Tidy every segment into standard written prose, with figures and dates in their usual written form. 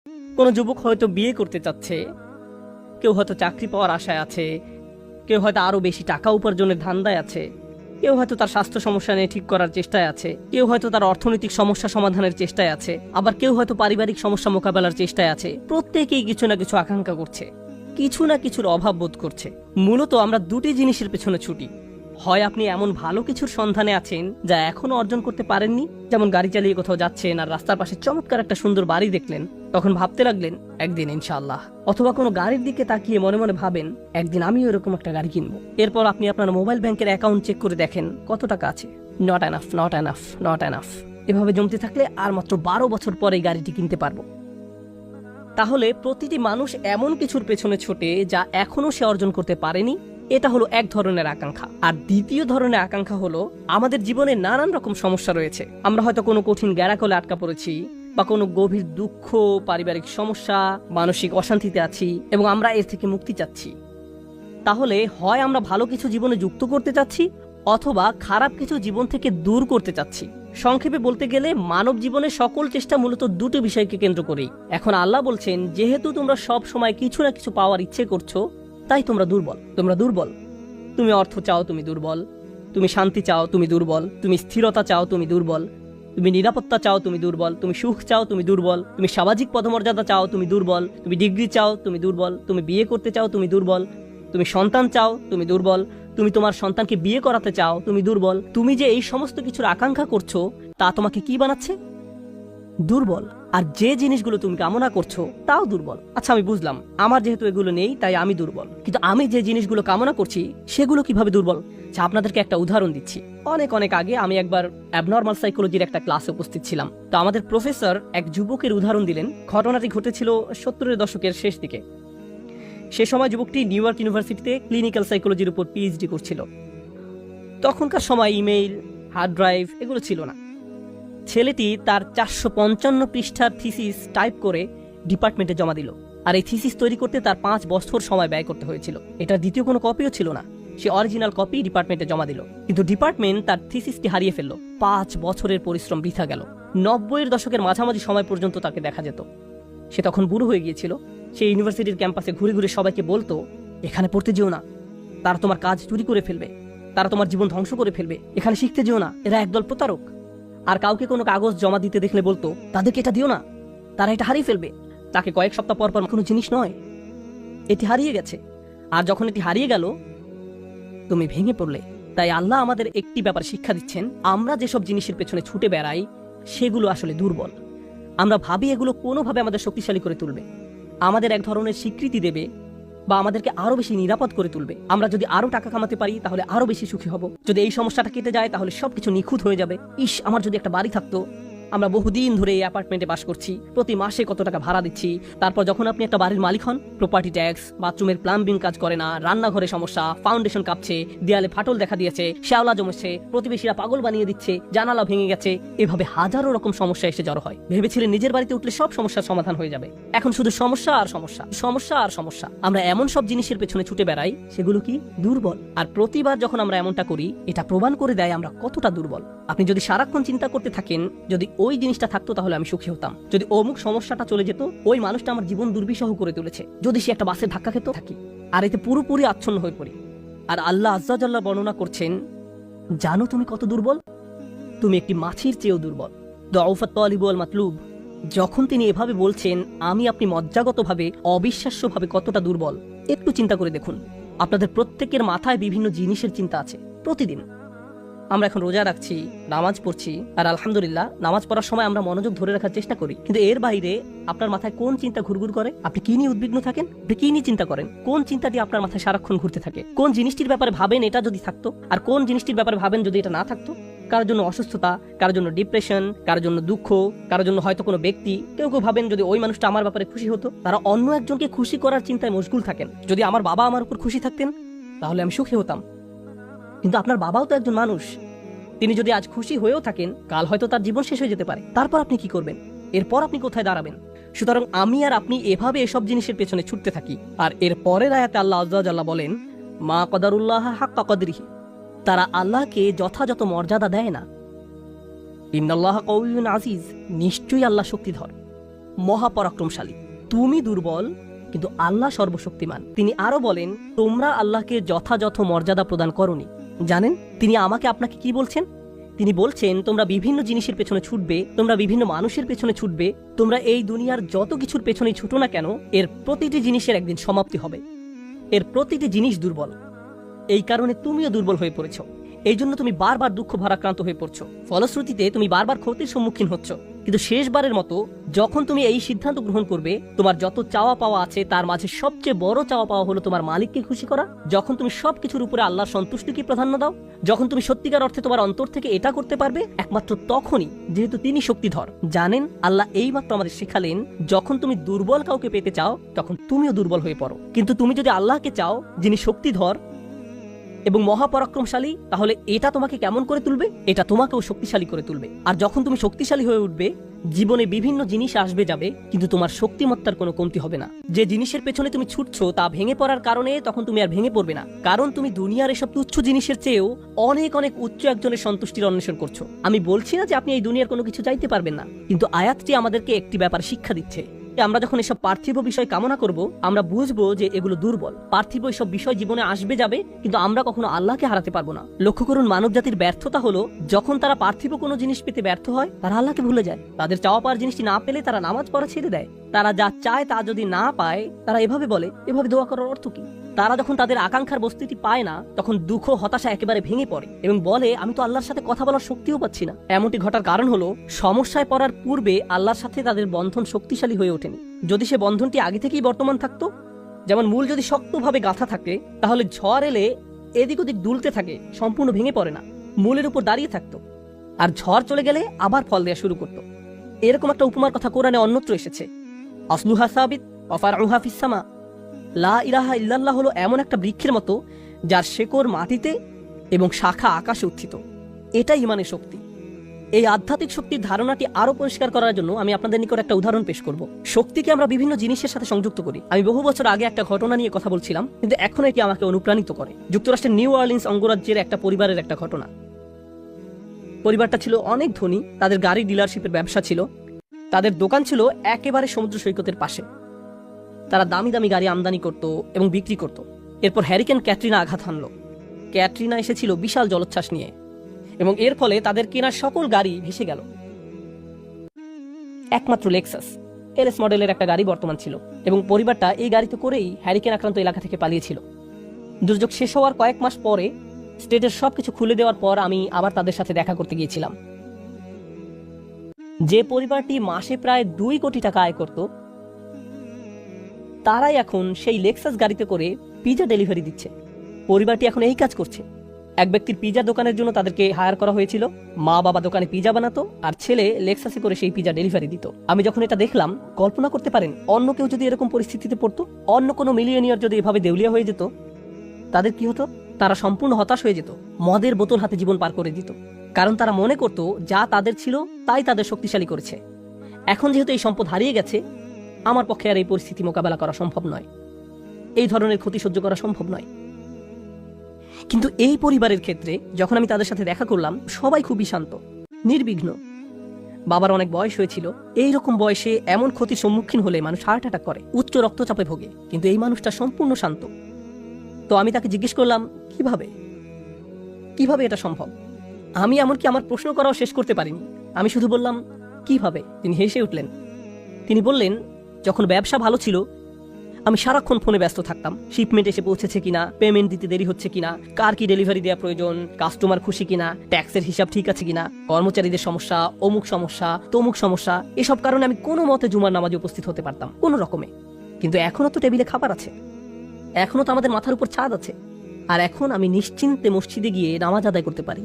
কোনো যুবক হয়তো বিয়ে করতে চাচ্ছে, কেউ হয়তো চাকরি পাওয়ার আশায় আছে, কেউ হয়তো আরো বেশি টাকা উপার্জনের ধান্দায় আছে, কেউ হয়তো তার স্বাস্থ্য সমস্যা নিয়ে ঠিক করার চেষ্টায় আছে, কেউ হয়তো তার অর্থনৈতিক সমস্যা সমাধানের চেষ্টায় আছে, আবার কেউ হয়তো পারিবারিক সমস্যা মোকাবেলার চেষ্টায় আছে। প্রত্যেকেই কিছু না কিছু আকাঙ্ক্ষা করছে, কিছু না কিছুর অভাব বোধ করছে। মূলত আমরা দুটি জিনিসের পেছনে ছুটি। হয় আপনি এমন ভালো কিছুর সন্ধানে আছেন যা এখনো অর্জন করতে পারেননি, যেমন গাড়ি চালিয়ে কোথাও যাচ্ছেন আর রাস্তার পাশে চমৎকার একটা সুন্দর বাড়ি দেখলেন, তখন ভাবতে লাগলেন একদিন ইনশাআল্লাহ। অথবা কোনো গাড়ির দিকে তাকিয়ে মনে মনে ভাবেন একদিন আমিও এরকম একটা গাড়ি কিনবো। এরপর আপনি আপনার মোবাইল ব্যাংকের অ্যাকাউন্ট চেক করে দেখেন কত টাকা আছে। Not enough, not enough, not enough. এভাবে জমতে থাকলে আর মাত্র 12 বছর পরে এই গাড়িটি কিনতে পারবো। তাহলে প্রতিটি মানুষ এমন কিছুর পেছনে ছোটে যা এখনো সে অর্জন করতে পারেনি। এটা হলো এক ধরনের আকাঙ্ক্ষা। আর দ্বিতীয় ধরনের আকাঙ্ক্ষা হলো আমাদের জীবনে নানান রকম সমস্যা রয়েছে। আমরা হয়তো কোনো কঠিন গ্যারাকলে আটকা পড়েছি, বা কোনো গভীর দুঃখ, পারিবারিক সমস্যা, মানসিক অশান্তিতে আছি এবং আমরা এর থেকে মুক্তি চাচ্ছি। তাহলে হয় আমরা ভালো কিছু জীবনে যুক্ত করতে চাচ্ছি, অথবা খারাপ কিছু জীবন থেকে দূর করতে চাচ্ছি। সংক্ষেপে বলতে গেলে মানব জীবনের সকল চেষ্টা মূলত দুটো বিষয়কে কেন্দ্র করেই। এখন আল্লাহ বলছেন, যেহেতু তোমরা সব সময় কিছু না কিছু পাওয়ার ইচ্ছে করছো, তাই তোমরা দুর্বল। তোমরা দুর্বল। তুমি অর্থ চাও, তুমি দুর্বল। তুমি শান্তি চাও, তুমি দুর্বল। তুমি স্থিরতা চাও, তুমি দুর্বল। তুমি নিরাপত্তা চাও, তুমি দুর্বল। তুমি সুখ চাও, তুমি দুর্বল। তুমি সামাজিক পদমর্যাদা চাও, তুমি দুর্বল। তুমি ডিগ্রি চাও, তুমি দুর্বল। তুমি বিয়ে করতে চাও, তুমি দুর্বল। তুমি সন্তান চাও, তুমি দুর্বল। তুমি তোমার সন্তানকে বিয়ে করাতে চাও, তুমি দুর্বল। তুমি যে এই সমস্ত কিছুর আকাঙ্ক্ষা করছো, তা তোমাকে কি বানাচ্ছে? দুর্বল। আর যে জিনিসগুলো তুমি কামনা করছো তাও দুর্বল। আচ্ছা, আমি বুঝলাম, আমার যেহেতু এগুলো নেই তাই আমি দুর্বল, কিন্তু আমি যে জিনিসগুলো কামনা করছি সেগুলো কিভাবে দুর্বল? আচ্ছা, আপনাদেরকে একটা উদাহরণ দিচ্ছি। অনেক অনেক আগে আমি একবার অ্যাবনর্মাল সাইকোলজির একটা ক্লাসে উপস্থিত ছিলাম। তো আমাদের প্রফেসর এক যুবকের উদাহরণ দিলেন। ঘটনাটি ঘটেছিল 70-এর দশকের শেষ দিকে। সে সময় যুবকটি নিউ ইয়র্ক ইউনিভার্সিটিতে ক্লিনিক্যাল সাইকোলজির উপর পিএইচডি করছিল। তখনকার সময় ইমেইল, হার্ড ড্রাইভ এগুলো ছিল না। ছেলেটি তার 455 পৃষ্ঠার থিসিস টাইপ করে ডিপার্টমেন্টে জমা দিল। আর এই থিসিস তৈরি করতে তার 5 বছর সময় ব্যয় করতে হয়েছিল। এটার দ্বিতীয় কোনো কপিও ছিল না। সে অরিজিনাল কপি ডিপার্টমেন্টে জমা দিল, কিন্তু ডিপার্টমেন্ট তার থিসিসটি হারিয়ে ফেলল। 5 বছরের পরিশ্রম বৃথা গেল। 90-এর দশকের মাঝামাঝি সময় পর্যন্ত তাকে দেখা যেত। সে তখন বুড়ো হয়ে গিয়েছিল। সে ইউনিভার্সিটির ক্যাম্পাসে ঘুরে ঘুরে সবাইকে বলতো, এখানে পড়তে যেও না, তারা তোমার কাজ চুরি করে ফেলবে, তারা তোমার জীবন ধ্বংস করে ফেলবে। এখানে শিখতে যেও না, এরা একদল প্রতারক। আর কাউকে কোনো কাগজ জমা দিতে দেখলে বলতো, তাদেরকে এটা দিও না, তারা এটা হারিয়ে ফেলবে। তাকে কয়েক সপ্তাহ পর পর কোনো জিনিস নয়, এটি হারিয়ে গেছে। আর যখন এটি হারিয়ে গেল, তুমি ভেঙে পড়লে। তাই আল্লাহ আমাদের একটি ব্যাপার শিক্ষা দিচ্ছেন, আমরা যেসব জিনিসের পেছনে ছুটে বেড়াই সেগুলো আসলে দুর্বল। আমরা ভাবি এগুলো কোনোভাবে আমাদের শক্তিশালী করে তুলবে, আমাদের এক ধরনের স্বীকৃতি দেবে, বা আমাদেরকে আরো বেশি নিরাপদ করে তুলবে। আমরা যদি আরো টাকা কামাতে পারি তাহলে আরো বেশি সুখী হব। যদি এই সমস্যাটা কেটে যায় তাহলে সবকিছু নিখুঁত হয়ে যাবে। ইস, আমার যদি একটা বাড়ি থাকতো। আমরা বহুদিন ধরে এই অ্যাপার্টমেন্টে বাস করছি, প্রতি মাসে কত টাকা ভাড়া দিচ্ছি। তারপর যখন আপনি একটা বাড়ির মালিক হন, প্রপার্টি ট্যাক্স, বাথরুমের প্লাম্বিং কাজ করে না, রান্নাঘরে সমস্যা, ফাউন্ডেশন কাঁপছে, দেয়ালে ফাটল দেখা দিয়েছে, শ্যাওলা জমেছে, প্রতিবেশীরা পাগল বানিয়ে দিচ্ছে, জানালা ভেঙে গেছে, এভাবে হাজারো রকম সমস্যা এসে জড়ো হয়। ভেবেছিলেন নিজের বাড়িতে উঠলে সব সমস্যার সমাধান হয়ে যাবে। এখন শুধু সমস্যা আর সমস্যা, সমস্যা আর সমস্যা। আমরা এমন সব জিনিসের পেছনে ছুটে বেড়াই সেগুলো কি দুর্বল। আর প্রতিবার যখন আমরা এমনটা করি, এটা প্রমাণ করে দেয় আমরা কতটা দুর্বল। আপনি যদি সারাক্ষণ চিন্তা করতে থাকেন, যদি ওই জিনিসটা থাকতো তাহলে আমি সুখী হতাম, যদি অমুক সমস্যাটা চলে যেত, ওই মানুষটা আমার জীবন দুর্বিষহ করে তুলেছে, যদি সে একটা বাসে ধাক্কা খেত, থাকি আর এতে পুরোপুরি আচ্ছন্ন হয়ে পড়ি। আর আল্লাহ আজ্জা জাল্লা বর্ণনা করছেন, জানো তুমি কত দুর্বল? তুমি একটি মাছির চেয়েও দুর্বল। দুআফাত তালিব ওয়াল মাতলুব। যখন তিনি এভাবে বলছেন, আমি আপনি মজ্জাগতভাবে, অবিশ্বাস্যভাবে কতটা দুর্বল, একটু চিন্তা করে দেখুন। আপনাদের প্রত্যেকের মাথায় বিভিন্ন জিনিসের চিন্তা আছে প্রতিদিন। আমরা এখন রোজা রাখছি, নামাজ পড়ছি, আর আলহামদুলিল্লাহ নামাজ পড়ার সময় আমরা মনোযোগ ধরে রাখার চেষ্টা করি, কিন্তু এর বাইরে আপনার মাথায় কোন চিন্তা ঘুরঘুর করে? আপনি কি নিয়ে উদ্বিগ্ন থাকেন? আপনি কি নিয়ে চিন্তা করেন? কোন চিন্তাটি আপনার মাথায় সারাক্ষণ ঘুরতে থাকে? কোন জিনিসটির ব্যাপারে ভাবেন এটা যদি থাকতো, আর কোন জিনিসটির ব্যাপারে ভাবেন যদি এটা না থাকতো? কারোর জন্য অসুস্থতা, কারোর জন্য ডিপ্রেশন, কারোর জন্য দুঃখ, কারোর জন্য হয়তো কোনো ব্যক্তি। কেউ কেউ ভাবেন যদি ওই মানুষটা আমার ব্যাপারে খুশি হতো। তারা অন্য একজনকে খুশি করার চিন্তায় মশগুল থাকেন। যদি আমার বাবা আমার উপর খুশি থাকতেন তাহলে আমি সুখী হতাম। কিন্তু আপনার বাবাও তো একজন মানুষ। তিনি যদি আজ খুশি হয়েও থাকেন, কাল হয়তো তার জীবন শেষ হয়ে যেতে পারে। তারপর আপনি কি করবেন? এরপর আপনি কোথায় দাঁড়াবেন? সুতরাং আমি আর আপনি এভাবে এসব জিনিসের পেছনে ছুটতে থাকি। আর এর পরের আয়াতে আল্লাহ আজ্জা জাল্লা বলেন, মা কদারুল্লাহ হাক্কা কদরিহি। তারা আল্লাহকে যথাযথ মর্যাদা দেয় না। ইন্নাল্লাহ কাউইয়ুন আজিজ। নিশ্চয়ই আল্লাহ শক্তিধর। মহাপরাক্রমশালী। তুমি দুর্বল, কিন্তু আল্লাহ সর্বশক্তিমান। তিনি আরো বলেন, তোমরা আল্লাহকে যথাযথ মর্যাদা প্রদান করনি। জানেন তিনি আমাকে আপনাকে কি বলছেন? তিনি বলছেন, তোমরা বিভিন্ন জিনিসের পেছনে ছুটবে, তোমরা বিভিন্ন মানুষের পেছনে ছুটবে, তোমরা এই দুনিয়ার যত কিছুর পেছনেই ছুটো না কেন, এর প্রতিটি জিনিসের একদিন সমাপ্তি হবে। এর প্রতিটি জিনিস দুর্বল। এই কারণে তুমিও দুর্বল হয়ে পড়েছ। এই জন্য তুমি বারবার দুঃখ ভারাক্রান্ত হয়ে পড়ছো। ফলশ্রুতিতে তুমি বারবার ক্ষতির সম্মুখীন হচ্ছ। কিন্তু শেষবারের মতো যখন তুমি এই সিদ্ধান্ত গ্রহণ করবে, তোমার যত চাওয়া পাওয়া আছে তার মাঝে সবচেয়ে বড় চাওয়া পাওয়া হলো তোমার মালিককে খুশি করা, যখন তুমি সবকিছুর উপরে আল্লাহর সন্তুষ্টিকে প্রাধান্য দাও, যখন তুমি সত্যিকার অর্থে তোমার অন্তর থেকে এটা করতে পারবে, একমাত্র তখনই, যেহেতু তিনি শক্তিধর। জানেন আল্লাহ এইমাত্র আমাদের শেখালেন, যখন তুমি দুর্বল কাউকে পেতে চাও তখন তুমিও দুর্বল হয়ে পড়ো। কিন্তু তুমি যদি আল্লাহকে চাও যিনি শক্তিধর এবং মহাপরাক্রমশালী, তাহলে এটা তোমাকে কেমন করে তুলবে? এটা তোমাকেও শক্তিশালী করে তুলবে। আর যখন তুমি শক্তিশালী হয়ে উঠবে, জীবনে বিভিন্ন জিনিস আসবে যাবে, কিন্তু তোমার শক্তিমত্তার কোনো কমতি হবে না। যে জিনিসের পেছনে তুমি ছুটছো তা ভেঙে পড়ার কারণে তখন তুমি আর ভেঙে পড়বে না, কারণ তুমি দুনিয়ার এসব তুচ্ছ জিনিসের চেয়েও অনেক অনেক উচ্চ একজনের সন্তুষ্টির অন্বেষণ করছো। আমি বলছি না যে আপনি এই দুনিয়ার কোনো কিছু চাইতে পারবেন না, কিন্তু আয়াতটি আমাদেরকে একটি ব্যাপার শিক্ষা দিচ্ছে। আমরা যখন এসব পার্থিব বিষয় কামনা করব, আমরা বুঝবো যে এগুলো দুর্বল। পার্থিব এসব বিষয় জীবনে আসবে যাবে, কিন্তু আমরা কখনো আল্লাহকে হারাতে পারবো না। লক্ষ্য করুন, মানব জাতির ব্যর্থতা হলো যখন তারা পার্থিব কোনো জিনিস পেতে ব্যর্থ হয়, তারা আল্লাহকে ভুলে যায়। তাদের চাওয়া পাওয়ার জিনিসটি না পেলে তারা নামাজ পড়া ছেড়ে দেয়। তারা যা চায় তা যদি না পায়, তারা এভাবে বলে, এভাবে দোয়া করার অর্থ কি? তারা যখন তাদের আকাঙ্ক্ষার বস্তুটি পায় না, তখন দুঃখ হতাশা একেবারে ভেঙে পড়ে এবং বলে, আমি তো আল্লাহর সাথে কথা বলার শক্তিও পাচ্ছি না। এমনটি ঘটার কারণ হলো সমস্যায় পড়ার পূর্বে আল্লাহর সাথে তাদের বন্ধন শক্তিশালী হয়ে ওঠেনি। যদি সে বন্ধনটি আগে থেকেই বর্তমান থাকতো, যেমন মূল যদি শক্তভাবে গাঁথা থাকে, তাহলে ঝড় এলে এদিক ওদিক দুলতে থাকে, সম্পূর্ণ ভেঙে পড়ে না, মূলের উপর দাঁড়িয়ে থাকতো। আর ঝড় চলে গেলে আবার ফল দেওয়া শুরু করতো। এরকম একটা উপমার কথা কোরআনে অন্যত্র এসেছে, আসলুহা সাবিত ওয়া ফারউহা ফিস সামা। লা ইলাহা ইল্লাল্লাহ হলো এমন একটা বৃক্ষের মতো যার শেকড় মাটিতে এবং শাখা আকাশে উত্থিত। এটাই ইমানের শক্তি। এই আধ্যাত্মিক শক্তির ধারণাটি আরো পরিষ্কার করার জন্য আমি আপনাদের নিকট একটা উদাহরণ পেশ করব। শক্তিকে আমরা বিভিন্ন জিনিসের সাথে সংযুক্ত করি। আমি বহু বছর আগে একটা ঘটনা নিয়ে কথা বলছিলাম, কিন্তু এখন এটি আমাকে অনুপ্রাণিত করে। যুক্তরাষ্ট্রের নিউ অর্লিন্স অঙ্গরাজ্যের একটা পরিবারের একটা ঘটনা। পরিবারটা ছিল অনেক ধনী, তাদের গাড়ি ডিলারশিপের ব্যবসা ছিল, তাদের দোকান ছিল একেবারে সমুদ্র সৈকতের পাশে। তারা দামি দামি গাড়ি আমদানি করত এবং বিক্রি করত। এরপর হ্যারিকেন ক্যাটরিনা আঘাত হানল। ক্যাটরিনা এসেছিল বিশাল জলোচ্ছ্বাস নিয়ে এবং এর ফলে তাদের কেনা সকল গাড়ি ভেসে গেল। একমাত্র লেক্সাস এলএস মডেলের একটা গাড়ি বর্তমান ছিল এবং পরিবারটা এই গাড়িতে করেই হ্যারিকেন আক্রান্ত এলাকা থেকে পালিয়েছিল। দুর্যোগ শেষ হওয়ার কয়েক মাস পরে স্টেটের সবকিছু খুলে দেওয়ার পর আমি আবার তাদের সাথে দেখা করতে গিয়েছিলাম। যে পরিবারটি মাসে প্রায় 2 কোটি টাকা আয় করত, তারাই এখন সেই লেক্সাস গাড়িতে করে পিজা ডেলিভারি দিচ্ছে। পরিবারটি এখন এই কাজ করছে। এক ব্যক্তির পিজা দোকানের জন্য তাদেরকে হায়ার করা হয়েছিল। মা বাবা দোকানে পিজা বানাতো আর ছেলে লেক্সাসে করে সেই পিজা ডেলিভারি দিত। আমি যখন এটা দেখলাম, কল্পনা করতে পারেন অন্য কেউ যদি এরকম পরিস্থিতিতে পড়তো, অন্য কোনো মিলিয়নিয়ার যদি এভাবে দেউলিয়া হয়ে যেত, তাদের কি হতো? তারা সম্পূর্ণ হতাশ হয়ে যেত, মদের বোতল হাতে জীবন পার করে দিত, কারণ তারা মনে করত যা তাদের ছিল তাই তাদের শক্তিশালী করেছে। এখন যেহেতু এই সম্পদ হারিয়ে গেছে, আমার পক্ষে আর এই পরিস্থিতি মোকাবেলা করা সম্ভব নয়, এই ধরনের ক্ষতি সহ্য করা সম্ভব নয়। কিন্তু এই পরিবারের ক্ষেত্রে যখন আমি তাদের সাথে দেখা করলাম, সবাই খুবই শান্ত, নির্বিঘ্ন। বাবার অনেক বয়স হয়েছিল। এইরকম বয়সে এমন ক্ষতির সম্মুখীন হলে মানুষ হার্ট অ্যাটাক করে, উচ্চ রক্তচাপে ভোগে, কিন্তু এই মানুষটা সম্পূর্ণ শান্ত। তো আমি তাকে জিজ্ঞেস করলাম, কিভাবে এটা সম্ভব? আমি এমনকি আমার প্রশ্ন করাও শেষ করতে পারিনি, আমি শুধু বললাম, কিভাবে? তিনি হেসে উঠলেন। তিনি বললেন, যখন ব্যবসা ভালো ছিল, আমি সারাক্ষণ ফোনে ব্যস্ত থাকতাম, শিপমেন্ট এসে পৌঁছেছে কিনা, পেমেন্ট দিতে দেরি হচ্ছে কিনা, কার কি ডেলিভারি দেওয়া প্রয়োজন, কাস্টমার খুশি কিনা, ট্যাক্সের হিসাব ঠিক আছে কিনা, কর্মচারীদের সমস্যা, অমুক সমস্যা, তমুক সমস্যা, এসব কারণে আমি কোনো মতে জুমার নামাজে উপস্থিত হতে পারতাম কোনো রকমে। কিন্তু এখনো তো টেবিলে খাবার আছে, এখনো তো আমাদের মাথার উপর ছাদ আছে, আর এখন আমি নিশ্চিন্তে মসজিদে গিয়ে নামাজ আদায় করতে পারি।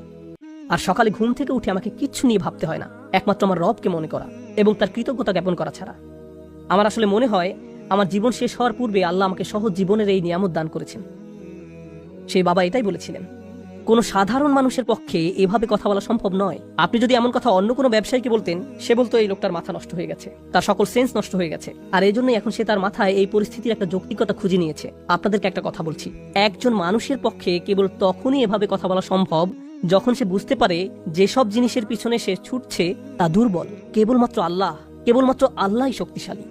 আর সকালে ঘুম থেকে উঠে আমাকে কিচ্ছু নিয়ে ভাবতে হয় না, একমাত্র আমার রবকে মনে করা এবং তার কৃতজ্ঞতা জ্ঞাপন করা ছাড়া। আমার আসলে মনে হয় আমার জীবন শেষ হওয়ার পূর্বে আল্লাহ আমাকে সহজ জীবনের এই নিয়ামত দান করেছেন। সেই বাবা এটাই বলেছিলেন, কোনো সাধারণ মানুষের পক্ষে এভাবে কথা বলা সম্ভব নয়। আপনি যদি এমন কথা অন্য কোনো ব্যবসায়ীকে বলতেন, সে বলতো এই লোকটার মাথা নষ্ট হয়ে গেছে, তার সকল সেন্স নষ্ট হয়ে গেছে। আর এই জন্যই এখন সে তার মাথায় এই পরিস্থিতির একটা যৌক্তিকতা খুঁজে নিয়েছে। আপনাদেরকে একটা কথা বলছি, একজন মানুষের পক্ষে কেবল তখনই এভাবে কথা বলা সম্ভব যখন সে বুঝতে পারে যেসব জিনিসের পিছনে সে ছুটছে তা দুর্বল। কেবলমাত্র আল্লাহ কেবলমাত্র আল্লাহই শক্তিশালী।